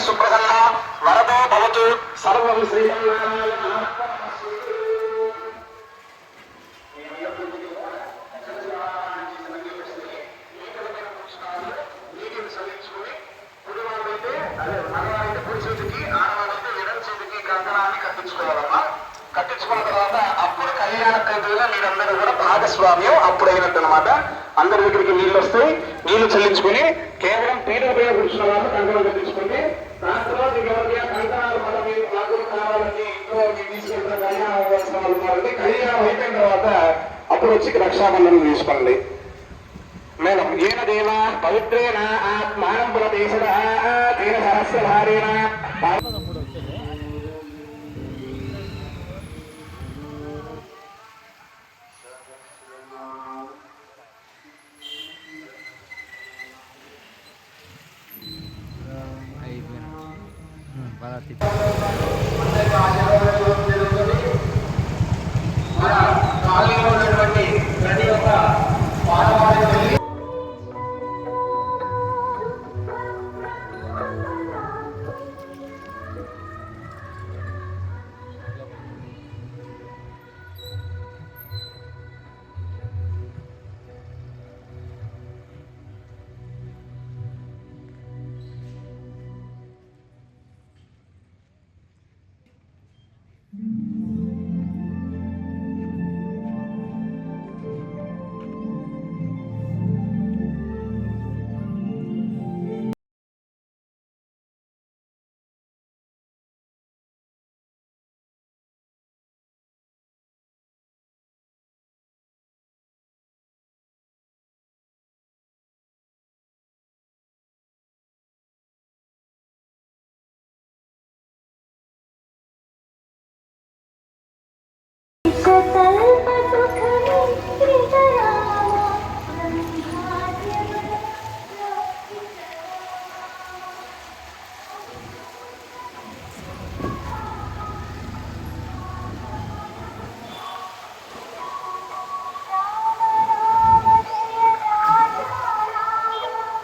సుప్రసన్న వరదో భవతు సర్వం శ్రీమన్నారాయణ. కట్టించుకున్న తర్వాత అప్పుడు కళ్యాణ ప్రక్రియలో మీరందరూ కూడా భాగస్వామ్యం అప్పుడైనట్టు అనమాట. అందరి దగ్గరికి నీళ్ళు వస్తాయి, నీళ్లు చెల్లించుకుని కేవలం పీఠల పైన కూర్చున్న వాళ్ళు కంకణం కట్టించుకుంటే దాని తర్వాత ఎవరికైనా కంకణాలు మన మీరు రాజులు కావాలని ఇంట్లో తీసుకెళ్తున్న కళ్యాణం అవ్వాల్సిన వాళ్ళు ఉన్నారంటే కళ్యాణం అయిపోయిన తర్వాత అప్పుడు వచ్చి రక్షాబంధనం తీసుకోండి. మేడం ఏన దేవ పవిత్రేణ ఆత్మానం పురదేశ దేన సహస్ర భారేణ అయిపోయినా